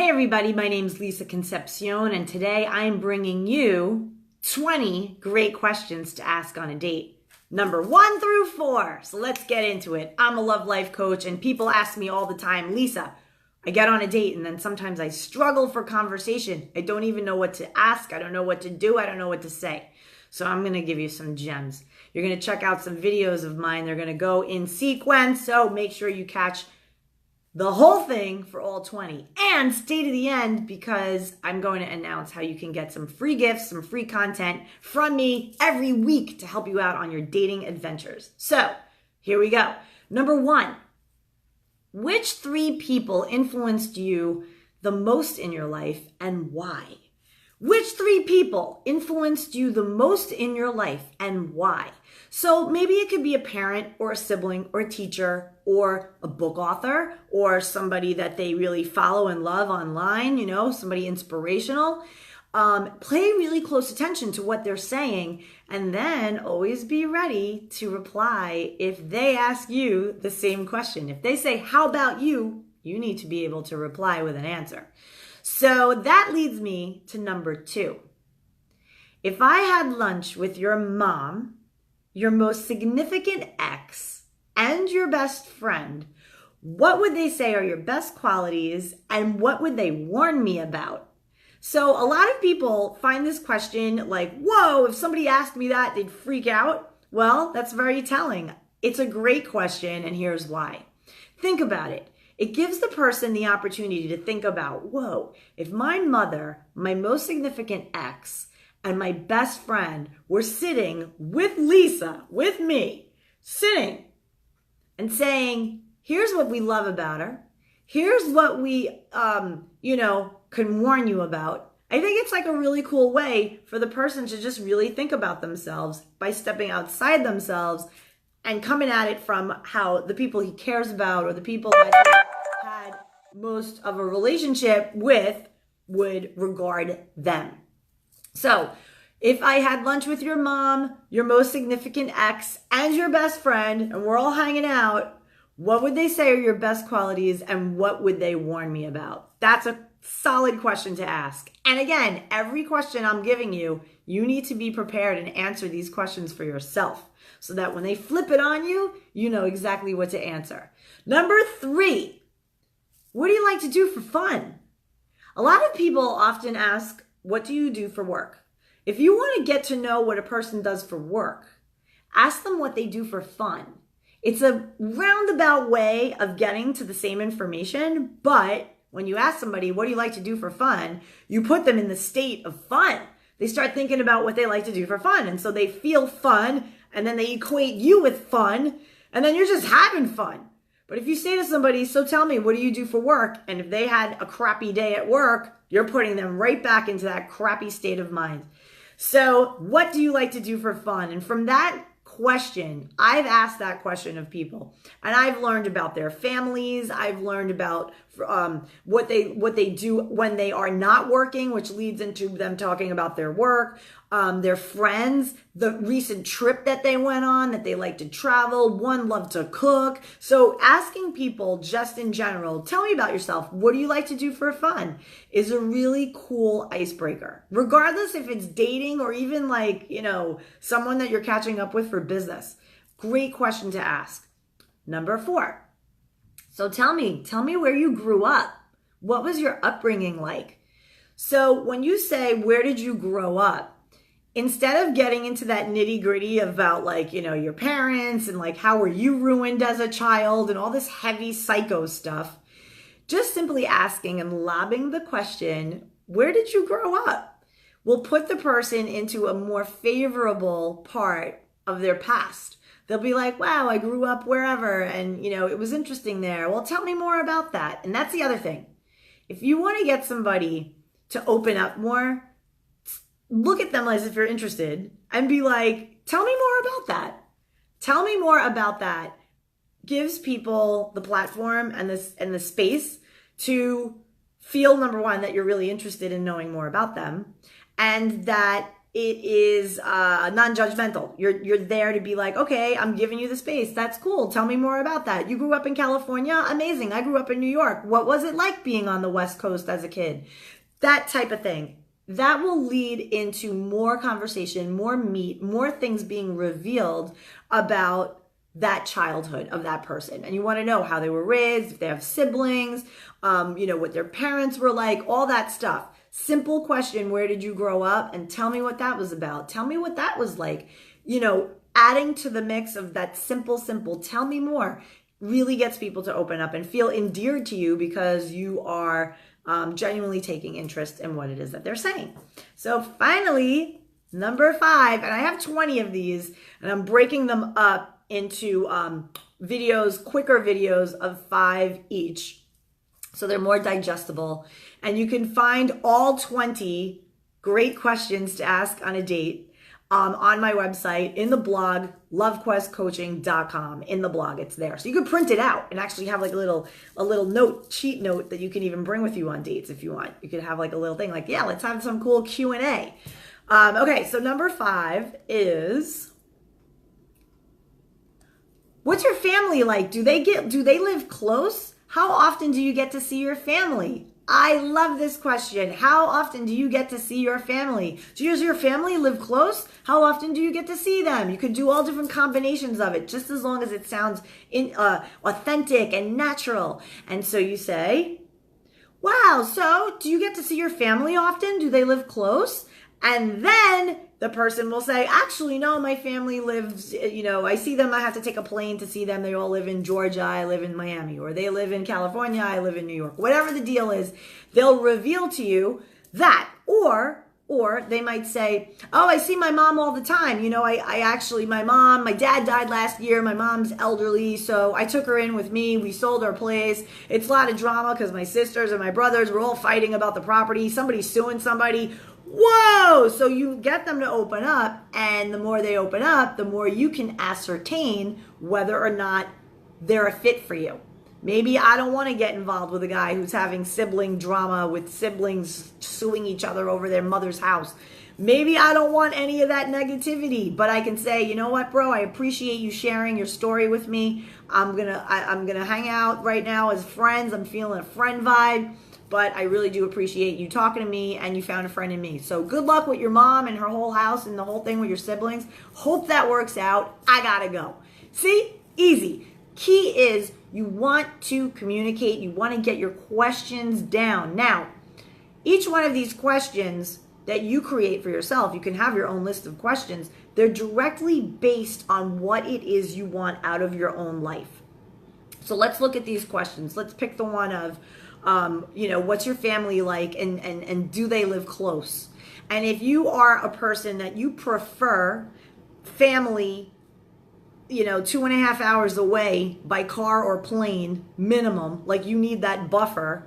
Hey everybody, my name's Lisa Concepcion, and today I'm bringing you 20 great questions to ask on a date. Number 1 through 4. So let's get into it. I'm a love life coach, and people ask me all the time, Lisa, I get on a date and then sometimes I struggle for conversation. I don't even know what to ask. I don't know what to do. I don't know what to say. So I'm going to give you some gems. You're going to check out some videos of mine. They're going to go in sequence. So make sure you catch the whole thing for all 20 and stay to the end because I'm going to announce how you can get some free gifts, some free content from me every week to help you out on your dating adventures. So here we go. Number 1, which 3 people influenced you the most in your life and why? Which 3 people influenced you the most in your life and why? So maybe it could be a parent or a sibling or a teacher or a book author or somebody that they really follow and love online, somebody inspirational. Pay really close attention to what they're saying and then always be ready to reply if they ask you the same question. If they say, how about you? You need to be able to reply with an answer. So that leads me to number 2. If I had lunch with your mom, your most significant ex, and your best friend, what would they say are your best qualities and what would they warn me about? So a lot of people find this question like, whoa, if somebody asked me that, they'd freak out. Well, that's very telling. It's a great question, and here's why. Think about it. It gives the person the opportunity to think about, whoa, if my mother, my most significant ex, and my best friend were sitting with Lisa, with me, sitting and saying, here's what we love about her. Here's what we, can warn you about. I think it's like a really cool way for the person to just really think about themselves by stepping outside themselves and coming at it from how the people he cares about or the people that he had most of a relationship with would regard them. So if I had lunch with your mom, your most significant ex, and your best friend, and we're all hanging out, what would they say are your best qualities and what would they warn me about? That's a solid question to ask. And again, every question I'm giving you, you need to be prepared and answer these questions for yourself so that when they flip it on you, you know exactly what to answer. Number 3, what do you like to do for fun? A lot of people often ask, what do you do for work? If you want to get to know what a person does for work, ask them what they do for fun. It's a roundabout way of getting to the same information, but when you ask somebody, what do you like to do for fun? You put them in the state of fun. They start thinking about what they like to do for fun. And so they feel fun, and then they equate you with fun, and then you're just having fun. But if you say to somebody, so tell me, what do you do for work? And if they had a crappy day at work, you're putting them right back into that crappy state of mind. So what do you like to do for fun? And from that question, I've asked that question of people, and I've learned about their families. I've learned about what they do when they are not working, which leads into them talking about their work, their friends, the recent trip that they went on, that they like to travel. One loved to cook. So asking people just in general, tell me about yourself. What do you like to do for fun? Is a really cool icebreaker, regardless if it's dating or even someone that you're catching up with for business. Great question to ask. Number 4. So tell me where you grew up. What was your upbringing like? So when you say, where did you grow up? Instead of getting into that nitty gritty about your parents and how were you ruined as a child and all this heavy psycho stuff, just simply asking and lobbing the question, where did you grow up? Will put the person into a more favorable part of their past. They'll be like, wow, I grew up wherever and, it was interesting there. Well, tell me more about that. And that's the other thing. If you want to get somebody to open up more, look at them as if you're interested and be like, tell me more about that. Tell me more about that. Gives people the platform and the space to feel, number 1, that you're really interested in knowing more about them, and that it is non-judgmental. You're there to be like, okay, I'm giving you the space. That's cool. Tell me more about that. You grew up in California? Amazing. I grew up in New York. What was it like being on the West Coast as a kid? That type of thing. That will lead into more conversation, more meat, more things being revealed about that childhood of that person. And you want to know how they were raised, if they have siblings, what their parents were like, all that stuff. Simple question, where did you grow up? And tell me what that was about. Tell me what that was like. Adding to the mix of that simple, tell me more, really gets people to open up and feel endeared to you because you are genuinely taking interest in what it is that they're saying. So finally, number 5, and I have 20 of these, and I'm breaking them up into quicker videos of 5 each. So they're more digestible. And you can find all 20 great questions to ask on a date on my website, in the blog, LoveQuestCoaching.com. In the blog, it's there. So you can print it out and actually have like a little cheat note that you can even bring with you on dates if you want. You could have like a little thing like, yeah, let's have some cool Q&A. Okay, so number 5 is, what's your family like? Do they live close? How often do you get to see your family? I love this question. How often do you get to see your family? Does your family live close? How often do you get to see them? You could do all different combinations of it, just as long as it sounds authentic and natural. And so you say, wow, so do you get to see your family often? Do they live close? And then the person will say, actually, no, my family lives, I see them, I have to take a plane to see them. They all live in Georgia, I live in Miami, or they live in California, I live in New York. Whatever the deal is, they'll reveal to you that. Or they might say, oh, I see my mom all the time. My dad died last year. My mom's elderly, so I took her in with me. We sold our place. It's a lot of drama because my sisters and my brothers were all fighting about the property. Somebody's suing somebody. Whoa! So you get them to open up, and the more they open up, the more you can ascertain whether or not they're a fit for you. Maybe I don't want to get involved with a guy who's having sibling drama with siblings suing each other over their mother's house. Maybe I don't want any of that negativity, but I can say, you know what, bro, I appreciate you sharing your story with me. I'm gonna hang out right now as friends. I'm feeling a friend vibe. But I really do appreciate you talking to me, and you found a friend in me. So good luck with your mom and her whole house and the whole thing with your siblings. Hope that works out. I gotta go. See? Easy. Key is you want to communicate. You want to get your questions down. Now, each one of these questions that you create for yourself, you can have your own list of questions. They're directly based on what it is you want out of your own life. So let's look at these questions. Let's pick the one of, what's your family like, and do they live close? And if you are a person that you prefer family, 2.5 hours away by car or plane minimum, like you need that buffer,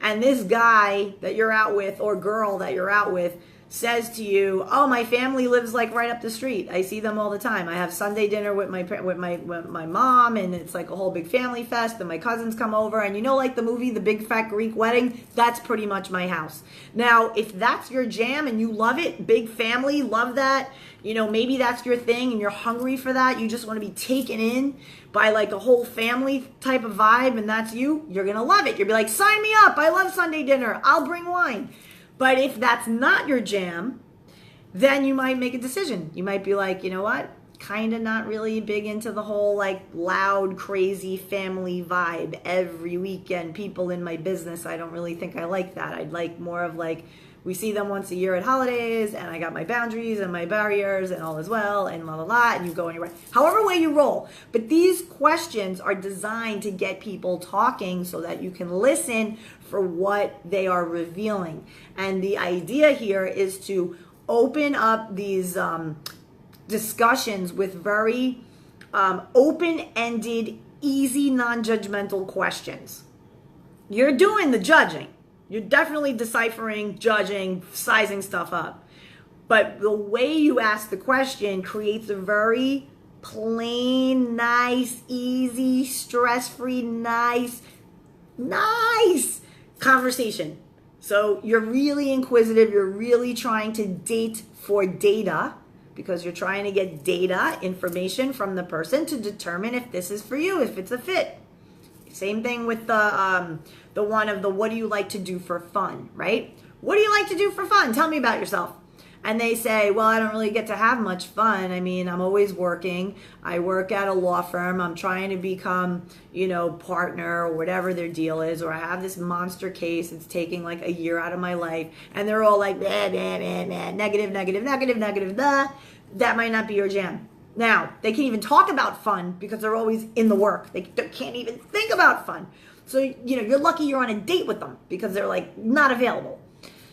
and this guy that you're out with or girl that you're out with says to you, oh, my family lives like right up the street. I see them all the time. I have Sunday dinner with my mom, and it's like a whole big family fest, and my cousins come over, and like the movie The Big Fat Greek Wedding, that's pretty much my house. Now, if that's your jam and you love it, big family, love that, maybe that's your thing and you're hungry for that, you just want to be taken in by like a whole family type of vibe, and that's you're going to love it. You'll be like, sign me up. I love Sunday dinner. I'll bring wine. But if that's not your jam, then you might make a decision. You might be like, you know what? Kind of not really big into the whole like loud, crazy family vibe every weekend. People in my business, I don't really think I like that. I'd like more of like, we see them once a year at holidays, and I got my boundaries and my barriers and all is well and la la la, and you go anywhere. However way you roll. But these questions are designed to get people talking so that you can listen for what they are revealing. And the idea here is to open up these discussions with very open-ended, easy, non-judgmental questions. You're doing the judging. You're definitely deciphering, judging, sizing stuff up. But the way you ask the question creates a very plain, nice, easy, stress-free, nice conversation. So you're really inquisitive. You're really trying to date for data because you're trying to get data, information from the person to determine if this is for you, if it's a fit. Same thing with the one of the what do you like to do for fun, right? What do you like to do for fun? Tell me about yourself. And they say, well, I don't really get to have much fun. I mean, I'm always working. I work at a law firm. I'm trying to become, partner or whatever their deal is. Or I have this monster case. It's taking like a year out of my life. And they're all like, blah, blah, blah, blah, negative, negative, negative, negative, blah. That might not be your jam. Now, they can't even talk about fun because they're always in the work. They can't even think about fun. So, you're lucky you're on a date with them because they're like not available.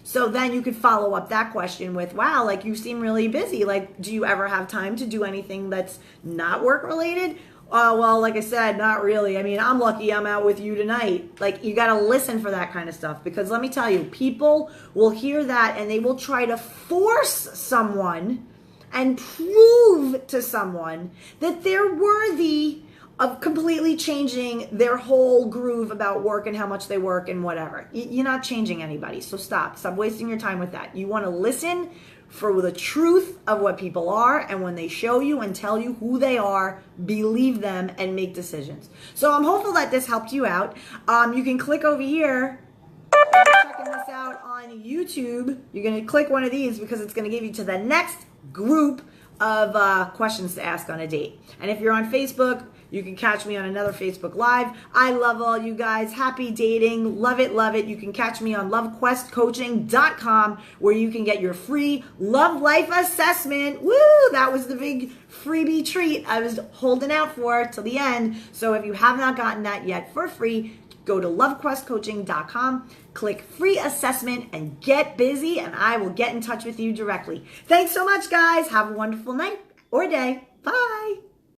So then you could follow up that question with, wow, like you seem really busy. Like, do you ever have time to do anything that's not work related? Well, like I said, not really. I mean, I'm lucky I'm out with you tonight. Like, you got to listen for that kind of stuff because let me tell you, people will hear that and they will try to force someone and prove to someone that they're worthy of completely changing their whole groove about work and how much they work and whatever. You're not changing anybody, so stop wasting your time with that. You want to listen for the truth of what people are, and when they show you and tell you who they are, believe them and make decisions. So I'm hopeful that this helped you out. You can click over here. If you're checking this out on YouTube, you're going to click one of these because it's going to give you to the next group of questions to ask on a date. And if you're on Facebook, you can catch me on another Facebook Live. I love all you guys. Happy dating. Love it, love it. You can catch me on LoveQuestCoaching.com where you can get your free love life assessment. Woo! That was the big freebie treat I was holding out for till the end. So if you have not gotten that yet for free, go to LoveQuestCoaching.com, click free assessment, and get busy, and I will get in touch with you directly. Thanks so much, guys. Have a wonderful night or day. Bye.